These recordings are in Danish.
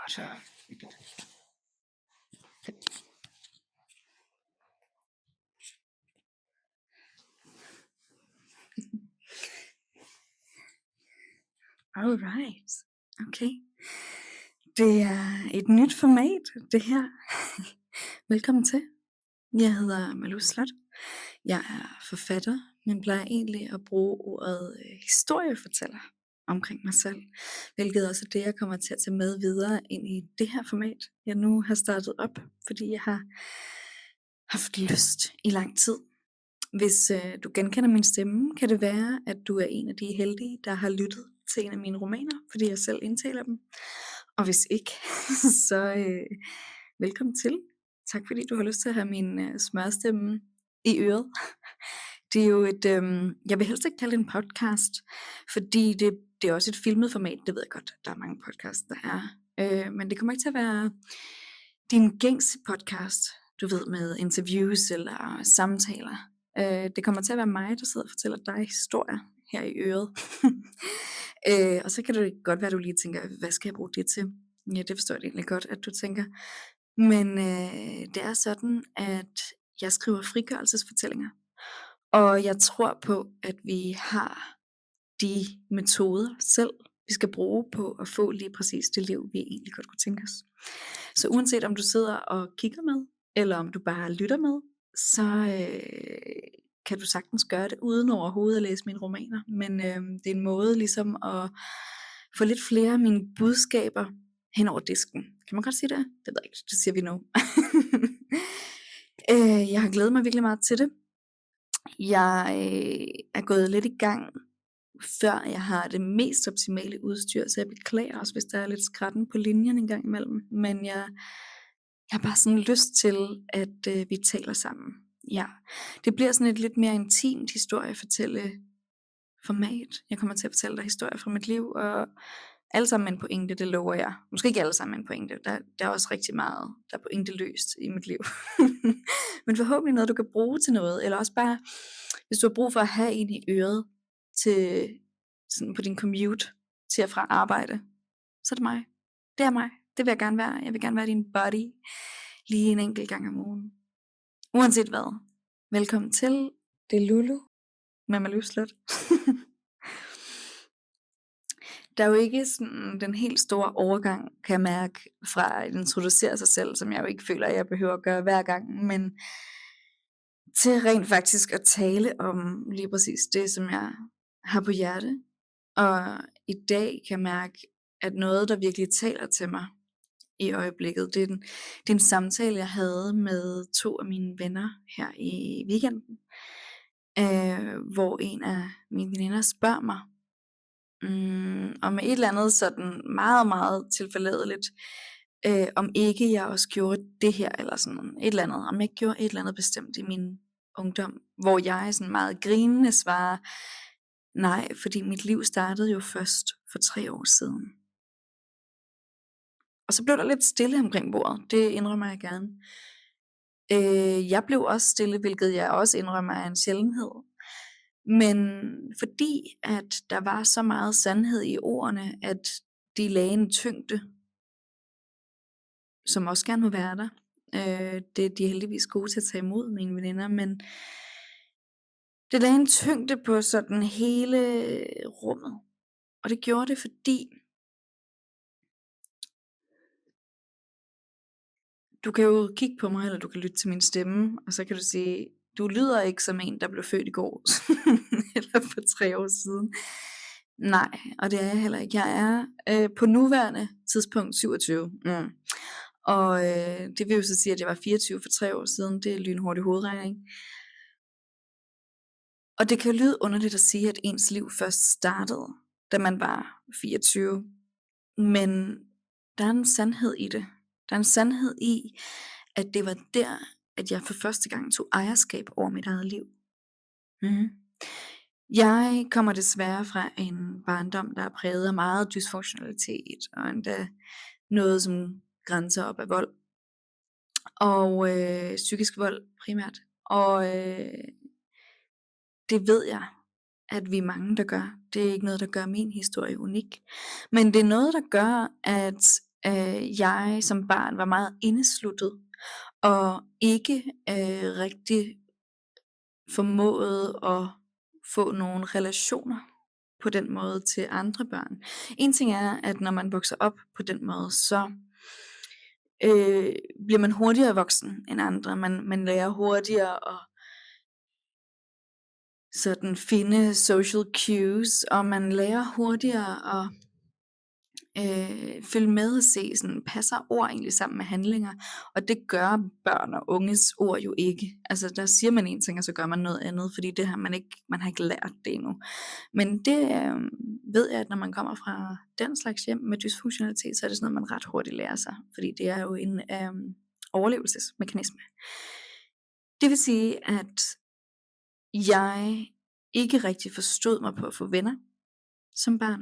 Så alright. Okay. Det er et nyt format, det her. Velkommen til. Jeg hedder Malou Slot. Jeg er forfatter, men plejer egentlig at bruge ordet historiefortæller omkring mig selv, hvilket også er det, jeg kommer til at tage med videre ind i det her format, jeg nu har startet op, fordi jeg har haft lyst i lang tid. Hvis du genkender min stemme, kan det være, at du er en af de heldige, der har lyttet til en af mine romaner, fordi jeg selv indtaler dem. Og hvis ikke, så velkommen til. Tak fordi du har lyst til at have min smørstemme i øret. Det er jo et, jeg vil helst ikke kalde det en podcast, fordi det er også et filmet format, det ved jeg godt, der er mange podcasts, der er. Men det kommer ikke til at være din gængse podcast, du ved, med interviews eller samtaler. Det kommer til at være mig, der sidder og fortæller dig historier her i øret. Og så kan det godt være, at du lige tænker, hvad skal jeg bruge det til? Ja, det forstår jeg egentlig godt, at du tænker. Men det er sådan, at jeg skriver frigørelsesfortællinger. Og jeg tror på, at vi har de metoder selv, vi skal bruge på at få lige præcis det liv, vi egentlig godt kunne tænke os. Så uanset om du sidder og kigger med, eller om du bare lytter med, så kan du sagtens gøre det uden overhovedet at læse mine romaner. Men det er en måde ligesom at få lidt flere af mine budskaber hen over disken. Kan man godt sige det? Det ved jeg ikke, det siger vi nu. Jeg har glædet mig virkelig meget til det. Jeg er gået lidt i gang, før jeg har det mest optimale udstyr, så jeg beklager også, hvis der er lidt skratten på linjen en gang imellem. Men jeg har bare sådan lyst til, at vi taler sammen. Ja, det bliver sådan et lidt mere intimt historiefortælle-format. Jeg kommer til at fortælle dig historier fra mit liv, og alle sammen en pointe, det lover jeg. Måske ikke alle sammen en pointe, der er også rigtig meget, der er pointeløst i mit liv. Men forhåbentlig noget, du kan bruge til noget, eller også bare, hvis du har brug for at have en i øret til, sådan på din commute til og fra arbejde, så er det mig. Det er mig. Det vil jeg gerne være. Jeg vil gerne være din buddy lige en enkelt gang om ugen. Uanset hvad. Velkommen til. Det er Lulu med Malou Slot. Der er jo ikke sådan den helt store overgang, kan jeg mærke, fra at introducere sig selv, som jeg jo ikke føler, at jeg behøver at gøre hver gang, men til rent faktisk at tale om lige præcis det, som jeg har på hjerte. Og i dag kan jeg mærke, at noget, der virkelig taler til mig i øjeblikket, det er en samtale, jeg havde med 2 af mine venner her i weekenden, hvor en af mine veninder spørger mig, og med et eller andet sådan meget, meget tilforladeligt, om ikke jeg også gjorde det her, eller sådan et eller andet, om jeg ikke gjorde et eller andet bestemt i min ungdom, hvor jeg sådan meget grinende svarer, nej, fordi mit liv startede jo først for 3 år siden. Og så blev der lidt stille omkring bordet, det indrømmer jeg gerne. Jeg blev også stille, hvilket jeg også indrømmer er en sjældenhed. Men fordi at der var så meget sandhed i ordene, at de lagde en tyngde, som også gerne må være der. Det er de heldigvis gode til at tage imod, mine veninder, men det lagde en tyngde på sådan hele rummet. Og det gjorde det, fordi du kan jo kigge på mig, eller du kan lytte til min stemme, og så kan du sige, du lyder ikke som en, der blev født i går, eller for 3 år siden. Nej, og det er jeg heller ikke. Jeg er på nuværende tidspunkt 27. Og det vil jo så sige, at jeg var 24 for 3 år siden. Det er lynhurtig hovedregning. Og det kan jo lyde underligt at sige, at ens liv først startede, da man var 24. Men der er en sandhed i det. Der er en sandhed i, at det var der, at jeg for første gang tog ejerskab over mit eget liv. Jeg kommer desværre fra en barndom, der er præget af meget dysfunktionalitet, og endda noget, som grænser op af vold. Og psykisk vold primært. Og det ved jeg, at vi er mange, der gør. Det er ikke noget, der gør min historie unik. Men det er noget, der gør, at Jeg som barn var meget indesluttet og ikke rigtig formåede at få nogle relationer på den måde til andre børn. En ting er, at når man vokser op på den måde, så bliver man hurtigere voksen end andre. Man lærer hurtigere at sådan finde social cues, og man lærer hurtigere at følge med og se, sådan, passer ord egentlig sammen med handlinger, og det gør børn og unges ord jo ikke. Altså der siger man en ting, og så gør man noget andet, fordi det har man har ikke lært det endnu. Men det ved jeg, at når man kommer fra den slags hjem med dysfunktionalitet, så er det sådan noget, man ret hurtigt lærer sig, fordi det er jo en overlevelsesmekanisme. Det vil sige, at jeg ikke rigtig forstod mig på at få venner som barn.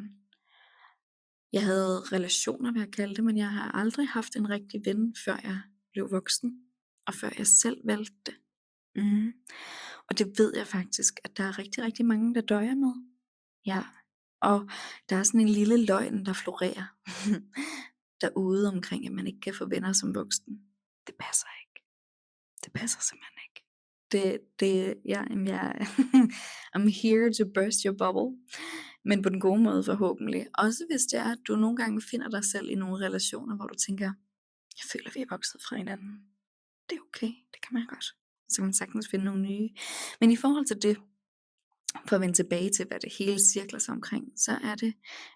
Jeg havde relationer, vil jeg kalde det, men jeg har aldrig haft en rigtig ven, før jeg blev voksen, og før jeg selv valgte det. Og det ved jeg faktisk, at der er rigtig, rigtig mange, der døjer med. Ja, og der er sådan en lille løgn, der florerer derude omkring, at man ikke kan få venner som voksen. Det passer ikke. Det passer simpelthen ikke. I'm here to burst your bubble, men på den gode måde forhåbentlig. Også hvis det er, at du nogle gange finder dig selv i nogle relationer, hvor du tænker, jeg føler, vi er vokset fra hinanden. Det er okay, det kan man godt. Så kan man sagtens finde nogle nye. Men i forhold til det, for at vende tilbage til, hvad det hele cirkler sig omkring, så er det,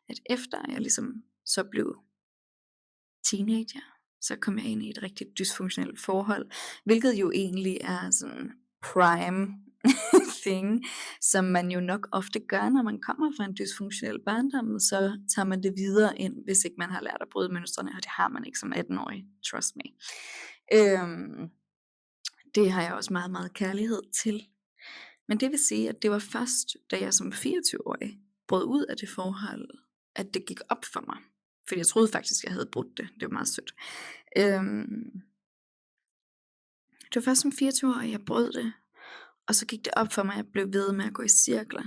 at efter jeg ligesom så blev teenager, så kom jeg ind i et rigtig dysfunktionelt forhold, hvilket jo egentlig er sådan prime thing, som man jo nok ofte gør, når man kommer fra en dysfunktionel barndom, så tager man det videre ind, hvis ikke man har lært at bryde mønstrene, og det har man ikke som 18-årig, trust me. Det har jeg også meget, meget kærlighed til. Men det vil sige, at det var først, da jeg som 24-årig brød ud af det forhold, at det gik op for mig. Fordi jeg troede faktisk, jeg havde brudt det. Det var meget sødt. Det var først som 24-årig, jeg brød det. Og så gik det op for mig, at jeg blev ved med at gå i cirkler.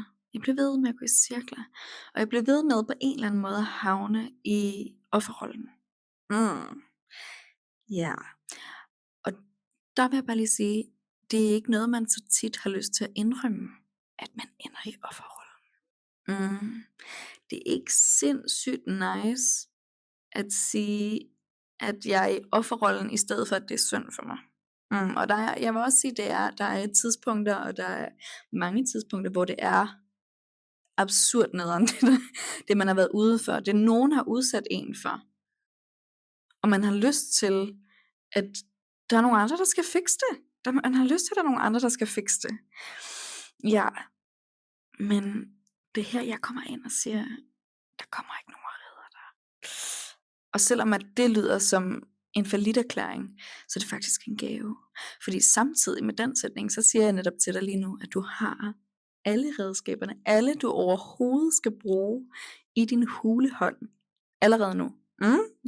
Og jeg blev ved med på en eller anden måde at havne i offerrollen. Ja. Og der vil jeg bare lige sige, det er ikke noget, man så tit har lyst til at indrømme, at man ender i offerrollen. Det er ikke sindssygt nice at sige, at jeg er i offerrollen, i stedet for, at det er synd for mig. Og jeg vil også sige, der er tidspunkter, og der er mange tidspunkter, hvor det er absurd nederen, det man har været ude for. Det nogen har udsat en for. Og man har lyst til, at der er nogle andre, der skal fikse det. Man har lyst til, at der er nogle andre, der skal fikse det. Ja, men det her, jeg kommer ind og siger, der kommer ikke nogen at redde dig. Og selvom at det lyder som en falliterklæring, så er det faktisk en gave. Fordi samtidig med den sætning, så siger jeg netop til dig lige nu, at du har alle redskaberne, alle du overhovedet skal bruge i din hulehånd allerede nu.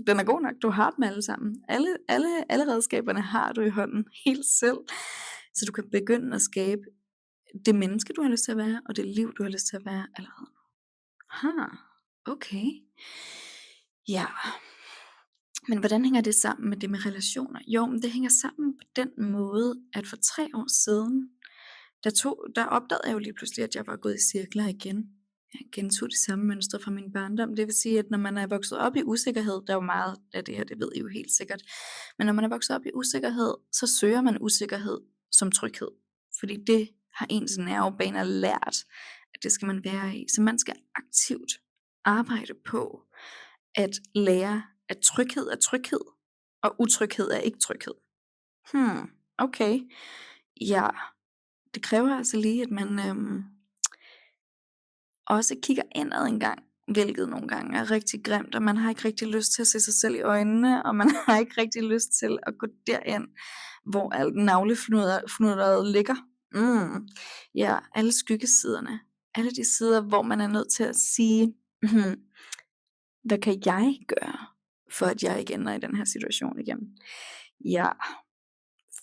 Den er god nok, du har dem alle sammen. Alle redskaberne har du i hånden helt selv, så du kan begynde at skabe det menneske, du har lyst til at være, og det liv, du har lyst til at være allerede nu. Okay. Ja. Men hvordan hænger det sammen med det med relationer? Jo, men det hænger sammen på den måde, at for 3 år siden, der opdagede jeg jo lige pludselig, at jeg var gået i cirkler igen. Jeg gentog de samme mønstre fra min barndom. Det vil sige, at når man er vokset op i usikkerhed, der er jo meget af det her, det ved I jo helt sikkert, men når man er vokset op i usikkerhed, så søger man usikkerhed som tryghed. Fordi det har ens nervebaner lært, at det skal man være i. Så man skal aktivt arbejde på at lære, at tryghed er tryghed, og utryghed er ikke tryghed. Okay. Ja, det kræver altså lige, at man også kigger indad en gang, hvilket nogle gange er rigtig grimt, og man har ikke rigtig lyst til at se sig selv i øjnene, og man har ikke rigtig lyst til at gå derind, hvor alt navlefnudderet ligger. Ja, alle skyggesiderne, alle de sider, hvor man er nødt til at sige, hvad kan jeg gøre, for at jeg ikke ender i den her situation igen? Ja,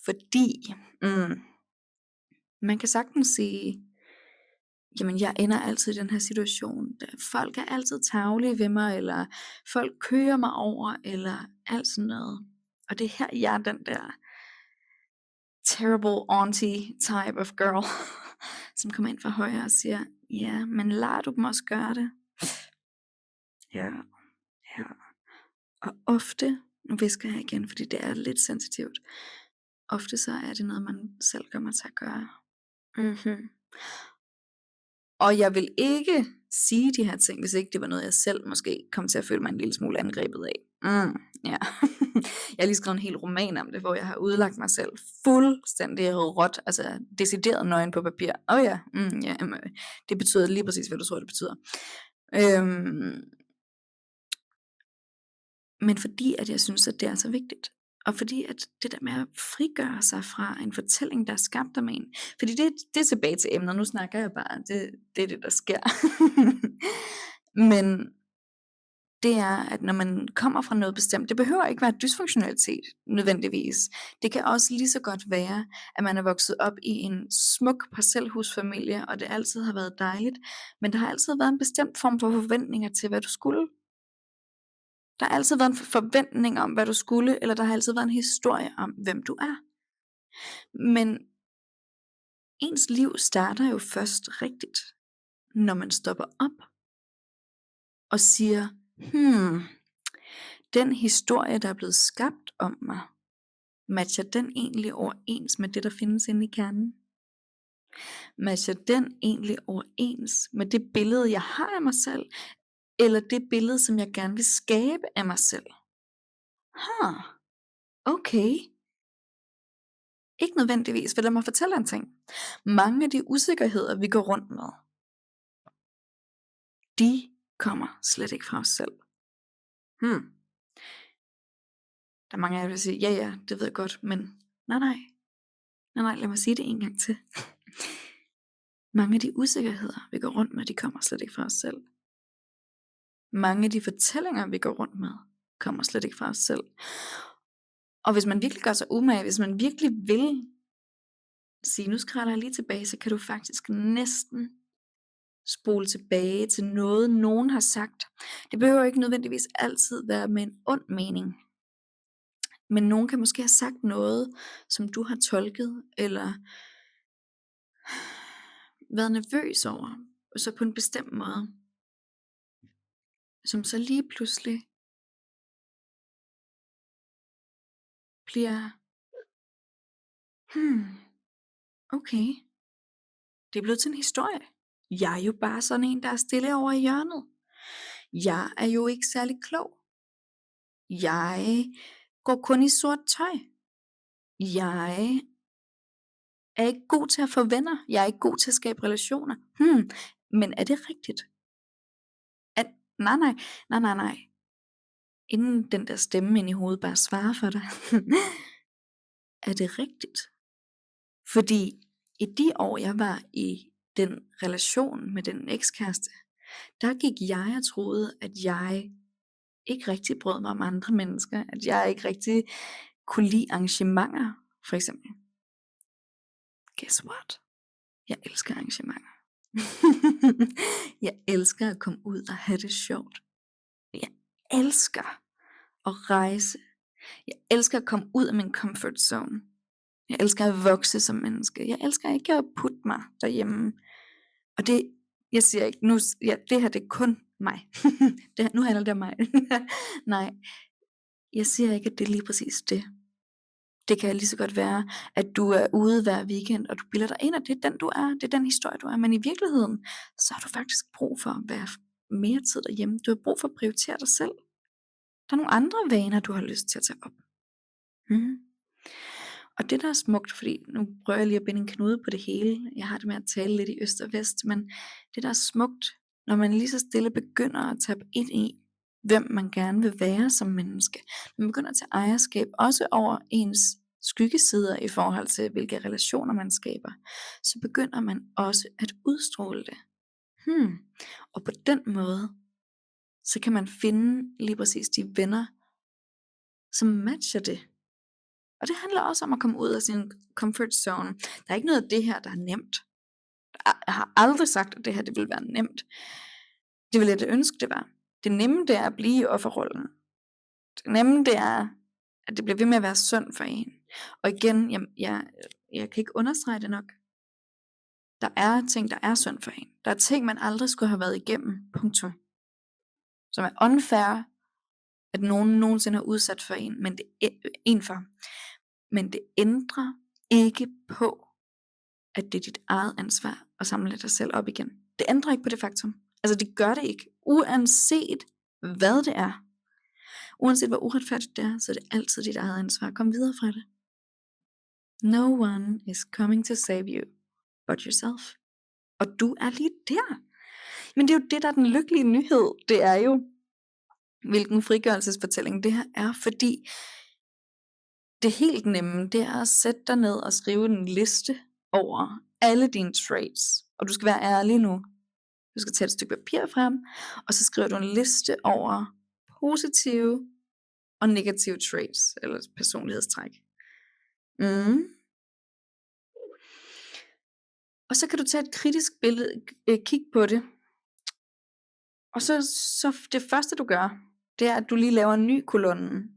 fordi man kan sagtens sige, jamen jeg ender altid i den her situation. Folk er altid tarvelige ved mig, eller folk kører mig over, eller alt sådan noget. Og det er her, jeg er den der terrible auntie type of girl, som kommer ind fra højre og siger, ja, men lader du dem også gøre det? Ja, ja. Og ofte, nu visker jeg igen, fordi det er lidt sensitivt, ofte så er det noget, man selv kommer til at gøre. Mm-hmm. Og jeg vil ikke sige de her ting, hvis ikke det var noget, jeg selv måske kom til at føle mig en lille smule angrebet af. Ja. Jeg har lige skrevet en hel roman om det, hvor jeg har udlagt mig selv fuldstændig råt, altså decideret nøgen på papir. Ja, ja, det betyder lige præcis, hvad du tror, det betyder. Men fordi, at jeg synes, at det er så vigtigt. Og fordi, at det der med at frigøre sig fra en fortælling, der er skabt af en. Fordi det er tilbage til emnet, nu snakker jeg bare, det er det, der sker. Men det er, at når man kommer fra noget bestemt, det behøver ikke være dysfunktionalitet nødvendigvis. Det kan også lige så godt være, at man er vokset op i en smuk parcelhusfamilie, og det altid har været dejligt, men der har altid været en bestemt form for forventninger til, hvad du skulle. Der har altid været en forventning om, hvad du skulle, eller der har altid været en historie om, hvem du er. Men ens liv starter jo først rigtigt, når man stopper op og siger, den historie, der er blevet skabt om mig, matcher den egentlig overens med det, der findes inde i kernen? Matcher den egentlig overens med det billede, jeg har af mig selv, eller det billede, som jeg gerne vil skabe af mig selv? Okay. Ikke nødvendigvis, for lad mig fortælle en ting. Mange af de usikkerheder, vi går rundt med, de kommer slet ikke fra os selv. Der er mange af jer, der siger, ja, det ved jeg godt, men nej, lad mig sige det en gang til. Mange af de usikkerheder, vi går rundt med, de kommer slet ikke fra os selv. Mange af de fortællinger, vi går rundt med, kommer slet ikke fra os selv. Og hvis man virkelig gør sig umage, hvis man virkelig vil sige, nu skræller jeg lige tilbage, så kan du faktisk næsten spole tilbage til noget, nogen har sagt. Det behøver ikke nødvendigvis altid være med en ond mening. Men nogen kan måske have sagt noget, som du har tolket, eller været nervøs over, og så på en bestemt måde, som så lige pludselig bliver, okay, det er blevet til en historie. Jeg er jo bare sådan en, der er stille over i hjørnet. Jeg er jo ikke særlig klog. Jeg går kun i sort tøj. Jeg er ikke god til at få venner. Jeg er ikke god til at skabe relationer. Men er det rigtigt? Nej. Inden den der stemme ind i hovedet bare svarer for dig. Er det rigtigt? Fordi i de år, jeg var i den relation med den ekskæreste, der gik jeg og troede, at jeg ikke rigtig brød mig om andre mennesker. At jeg ikke rigtig kunne lide arrangementer, for eksempel. Guess what? Jeg elsker arrangementer. Jeg elsker at komme ud og have det sjovt. Jeg elsker at rejse. Jeg elsker at komme ud af min comfort zone. Jeg elsker at vokse som menneske. Jeg elsker ikke at putte mig derhjemme. Og det, jeg siger ikke, det her det er kun mig. Nu handler det om mig. Nej, jeg siger ikke, at det er lige præcis det. Det kan lige så godt være, at du er ude hver weekend, og du bilder dig ind, og det er den du er, det er den historie du er. Men i virkeligheden, så har du faktisk brug for at være mere tid derhjemme. Du har brug for at prioritere dig selv. Der er nogle andre vaner, du har lyst til at tage op. Og det der er smukt, fordi nu prøver jeg lige at binde en knude på det hele. Jeg har det med at tale lidt i øst og vest, men det der er smukt, når man lige så stille begynder at tabe ind i, hvem man gerne vil være som menneske. Man begynder at tage ejerskab også over ens skyggesider i forhold til, hvilke relationer man skaber. Så begynder man også at udstråle det. Og på den måde, så kan man finde lige præcis de venner, som matcher det. Og det handler også om at komme ud af sin comfort zone. Der er ikke noget af det her, der er nemt. Der Jeg har aldrig sagt, at det her det ville være nemt. Det ville jeg da ønske, det var. Det nemme, det er at blive i offerrollen. Det nemme, det er, at det bliver ved med at være synd for en. Og igen, jeg kan ikke understrege det nok. Der er ting, der er synd for en. Der er ting, man aldrig skulle have været igennem. Punktum. Som er unfair, at nogen nogensinde har udsat for en, men det ændrer ikke på, at det er dit eget ansvar at samle dig selv op igen. Det ændrer ikke på det faktum. Altså det gør det ikke. Uanset hvad det er. Uanset hvor uretfærdigt det er, så er det altid dit eget ansvar. Kom videre fra det. No one is coming to save you but yourself. Og du er lige der. Men det er jo det, der er den lykkelige nyhed. Det er jo, hvilken frigørelsesfortælling det her er, fordi det helt nemme, det er at sætte dig ned og skrive en liste over alle dine traits. Og du skal være ærlig nu. Du skal tage et stykke papir frem, og så skriver du en liste over positive og negative traits, eller personlighedstræk. Og så kan du tage et kritisk kig på det. Og så det første du gør, det er, at du lige laver en ny kolonne,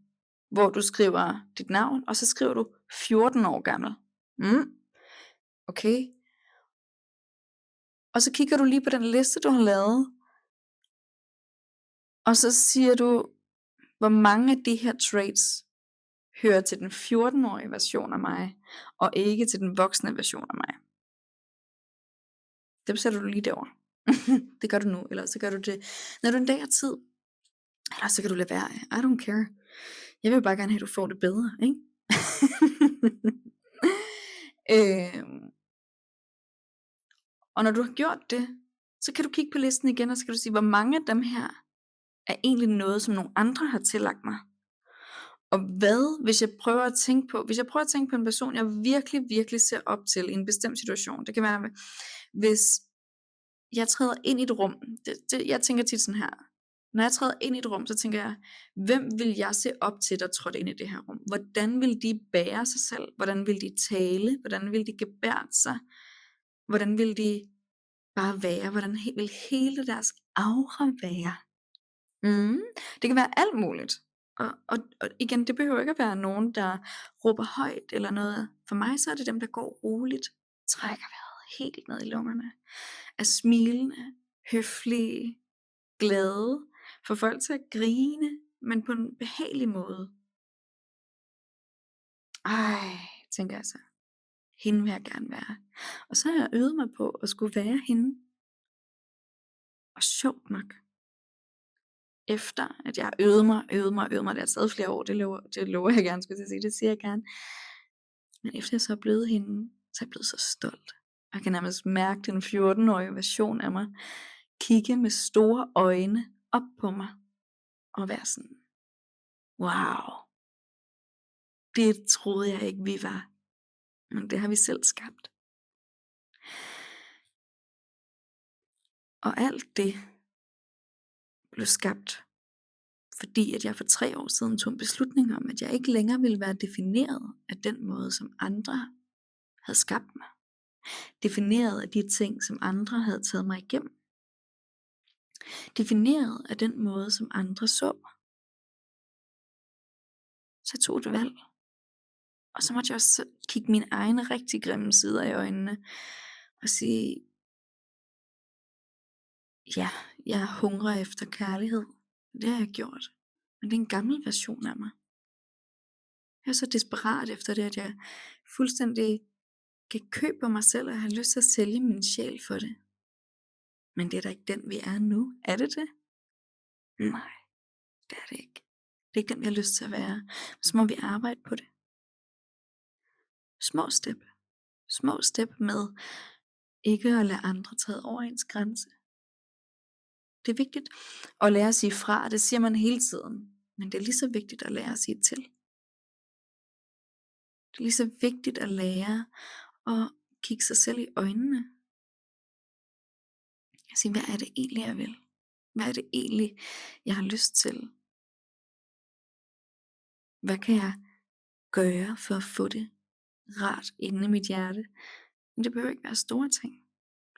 hvor du skriver dit navn, og så skriver du 14 år gammel. Okay. Og så kigger du lige på den liste, du har lavet, og så siger du, hvor mange af de her traits hører til den 14-årige version af mig, og ikke til den voksne version af mig. Det sætter du lige derovre. Det gør du nu, eller så gør du det, når du en dag har tid. Eller så kan du lade være. I don't care. Jeg vil bare gerne have, at du får det bedre, ikke? Og når du har gjort det, så kan du kigge på listen igen, og så kan du sige, hvor mange af dem her er egentlig noget, som nogle andre har tillagt mig. Og hvad, hvis jeg prøver at tænke på en person, jeg virkelig, virkelig ser op til i en bestemt situation. Det kan være, hvis jeg træder ind i et rum. Jeg tænker tit sådan her. Når jeg træder ind i et rum, så tænker jeg, hvem vil jeg se op til, der trådte ind i det her rum? Hvordan vil de bære sig selv? Hvordan vil de tale? Hvordan vil de gebærde sig? Hvordan vil de bare være? Hvordan vil hele deres aura være? Det kan være alt muligt. Og igen, det behøver ikke at være nogen, der råber højt eller noget. For mig så er det dem, der går roligt, trækker vejret helt ned i lungerne, er smilende, høflige, glade, får folk til at grine, men på en behagelig måde. Tænker jeg så. Hende vil jeg gerne være. Og så har jeg øvet mig på at skulle være hende. Og sjovt nok, efter at jeg har øvet mig, det har taget flere år, det lover jeg gerne, skulle jeg sige, det siger jeg gerne. Men efter jeg så er blevet hende, så er jeg blevet så stolt. Jeg kan nærmest mærke den 14-årige version af mig, kigge med store øjne op på mig, og være sådan, wow, det troede jeg ikke vi var, men det har vi selv skabt. Og alt det blev skabt, fordi at jeg for 3 år siden tog en beslutning om, at jeg ikke længere ville være defineret af den måde, som andre havde skabt mig. Defineret af de ting, som andre havde taget mig igennem. Defineret af den måde, som andre så mig. Så jeg tog et valg. Og så måtte jeg også kigge mine egne rigtig grimme sider i øjnene og sige, ja, jeg hungrer efter kærlighed. Det har jeg gjort. Men det er en gammel version af mig. Jeg er så desperat efter det, at jeg fuldstændig kan købe på mig selv, og har lyst til at sælge min sjæl for det. Men det er da ikke den, vi er nu. Er det det? Nej, det er det ikke. Det er ikke den, vi har lyst til at være. Så må vi arbejde på det. Små step. Små step med ikke at lade andre træde over ens grænse. Det er vigtigt at lære at sige fra, det siger man hele tiden. Men det er lige så vigtigt at lære at sige til. Det er lige så vigtigt at lære at kigge sig selv i øjnene. Og sige, hvad er det egentlig, jeg vil? Hvad er det egentlig, jeg har lyst til? Hvad kan jeg gøre for at få det rart inde i mit hjerte? Men det behøver ikke være store ting.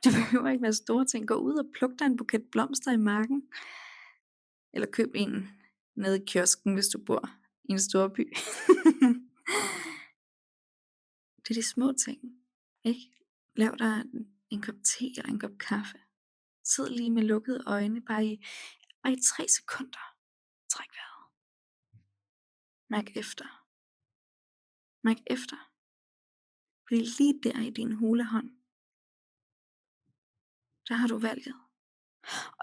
Det behøver ikke være store ting. Gå ud og pluk dig en buket blomster i marken, eller køb en nede i kiosken, hvis du bor i en stor by. Det er de små ting, ikke? Lav dig en kop te eller en kop kaffe. Sid lige med lukkede øjne, bare i 3 sekunder. Træk vejret. Mærk efter. Mærk efter. Fordi lige der i din hulehånd, der har du valget.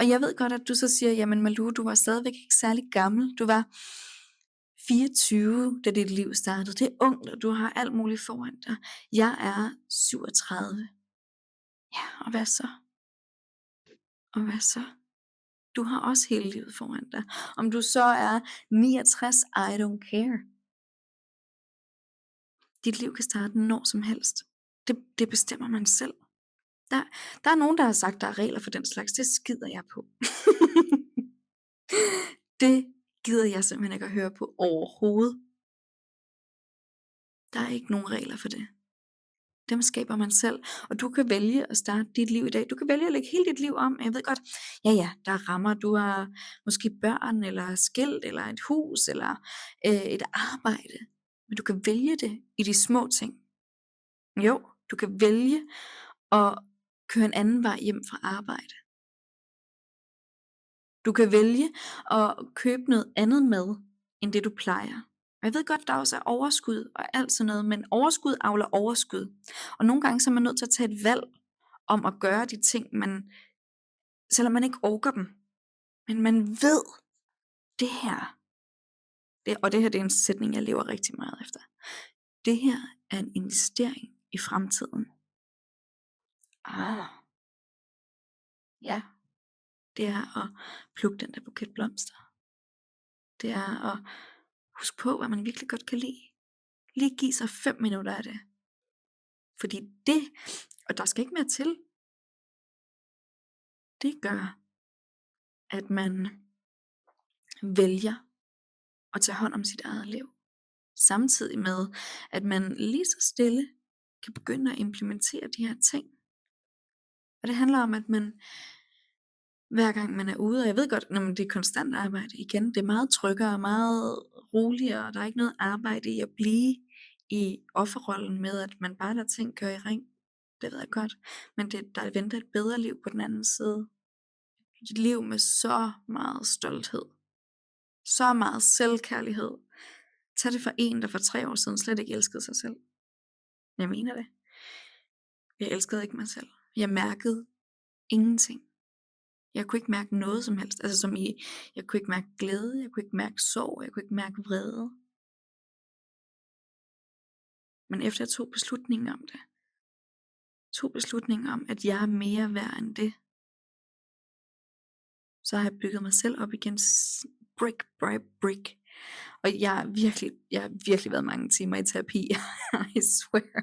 Og jeg ved godt, at du så siger, jamen Malou, du var stadigvæk ikke særlig gammel. Du var 24, da dit liv startede. Det er ungt, og du har alt muligt foran dig. Jeg er 37. Ja, og hvad så? Og hvad så? Du har også hele livet foran dig. Om du så er 69, I don't care. Dit liv kan starte når som helst. Det bestemmer man selv. Der er nogen, der har sagt, der er regler for den slags. Det skider jeg på. Det gider jeg simpelthen ikke at høre på overhovedet. Der er ikke nogen regler for det. Dem skaber man selv, og du kan vælge at starte dit liv i dag. Du kan vælge at lægge hele dit liv om. Jeg ved godt, ja, der er rammer. Du har måske børn, eller skilt, eller et hus, eller et arbejde. Men du kan vælge det i de små ting. Jo, du kan vælge at køre en anden vej hjem fra arbejde. Du kan vælge at købe noget andet mad, end det du plejer. Og jeg ved godt, der også er overskud og alt sådan noget, men overskud avler overskud. Og nogle gange så er man nødt til at tage et valg om at gøre de ting, selvom man ikke orker dem. Men man ved, det her, og det her det er en sætning, jeg lever rigtig meget efter. Det her er en investering i fremtiden. Ja, det er at plukke den der buket blomster. Det er at huske på, hvad man virkelig godt kan lide. Lige give sig 5 minutter af det. Fordi det, og der skal ikke mere til, det gør, at man vælger at tage hånd om sit eget liv. Samtidig med, at man lige så stille kan begynde at implementere de her ting. Og det handler om, at man hver gang man er ude, og jeg ved godt, når det er konstant arbejde igen, det er meget tryggere og meget roligere, og der er ikke noget arbejde i at blive i offerrollen med, at man bare lader ting køre i ring. Det ved jeg godt, men der venter et bedre liv på den anden side. Et liv med så meget stolthed, så meget selvkærlighed. Tag det fra en, der for 3 år siden slet ikke elskede sig selv. Jeg mener det. Jeg elskede ikke mig selv. Jeg mærkede ingenting. Jeg kunne ikke mærke noget som helst. Altså som i, jeg kunne ikke mærke glæde, jeg kunne ikke mærke sorg, jeg kunne ikke mærke vrede. Men efter jeg tog beslutningen om, at jeg er mere værd end det, så har jeg bygget mig selv op igen, brick by brick. Og jeg har virkelig været mange timer i terapi, I swear.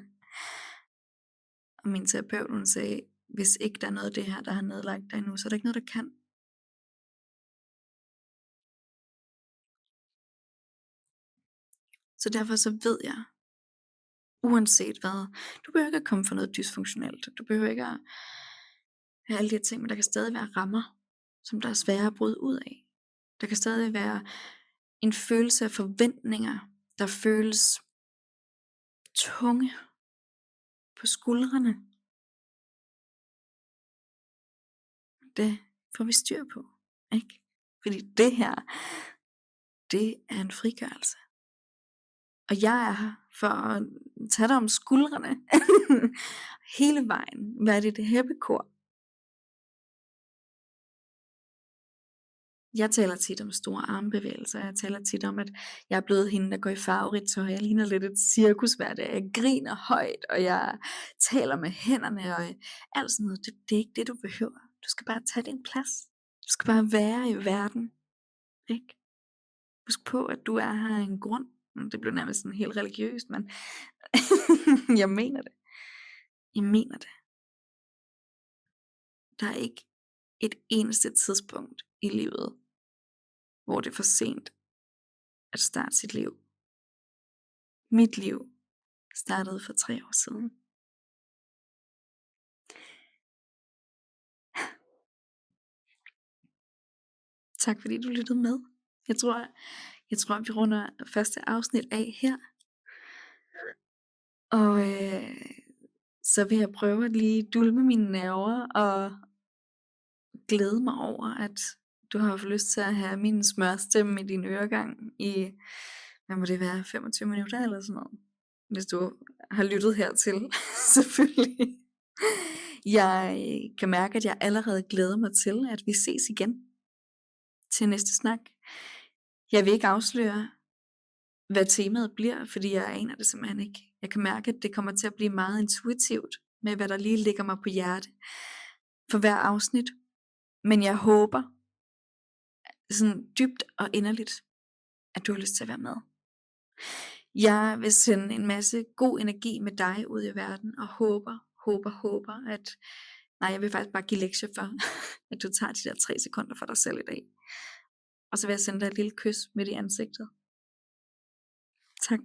Og min terapeut, hun sagde, hvis ikke der er noget af det her, der har nedlagt dig endnu, så er der ikke noget, der kan. Så derfor så ved jeg, uanset hvad, du behøver ikke at komme fra noget dysfunktionelt. Du behøver ikke at have alle de her ting, men der kan stadig være rammer, som der er svære at bryde ud af. Der kan stadig være en følelse af forventninger, der føles tunge på skuldrene. Det får vi styr på, ikke? Fordi det her, det er en frigørelse. Og jeg er her for at tage dig om skuldrene hele vejen. Hvad er det heppekor? Jeg taler tit om store armbevægelser. Jeg taler tit om, at jeg er blevet hende, der går i farverigt tøj. Jeg ligner lidt et cirkus hver dag. Jeg griner højt, og jeg taler med hænderne, og alt sådan noget. Det er ikke det, du behøver. Du skal bare tage din plads. Du skal bare være i verden. Ikke? Husk på, at du er her af en grund. Det blev nærmest sådan helt religiøst, men jeg mener det. Jeg mener det. Der er ikke et eneste tidspunkt i livet, hvor det er for sent at starte sit liv. Mit liv startede for 3 år siden. Tak fordi du lyttede med. Jeg tror, vi runder første afsnit af her. Og så vil jeg prøve at lige dulme mine nerver og glæde mig over, at du har haft lyst til at have min smørstemme i din øregang i, hvad må det være, 25 minutter eller sådan noget. Hvis du har lyttet hertil, selvfølgelig. Jeg kan mærke, at jeg allerede glæder mig til, at vi ses igen til næste snak. Jeg vil ikke afsløre, hvad temaet bliver, fordi jeg aner det simpelthen ikke. Jeg kan mærke, at det kommer til at blive meget intuitivt med, hvad der lige ligger mig på hjerte for hver afsnit. Men jeg håber sådan dybt og inderligt, at du har lyst til at være med. Jeg vil sende en masse god energi med dig ud i verden, og håber, at jeg vil faktisk bare give lektier for, at du tager de der 3 sekunder for dig selv i dag. Og så vil jeg sende dig et lille kys midt i ansigtet. Tak.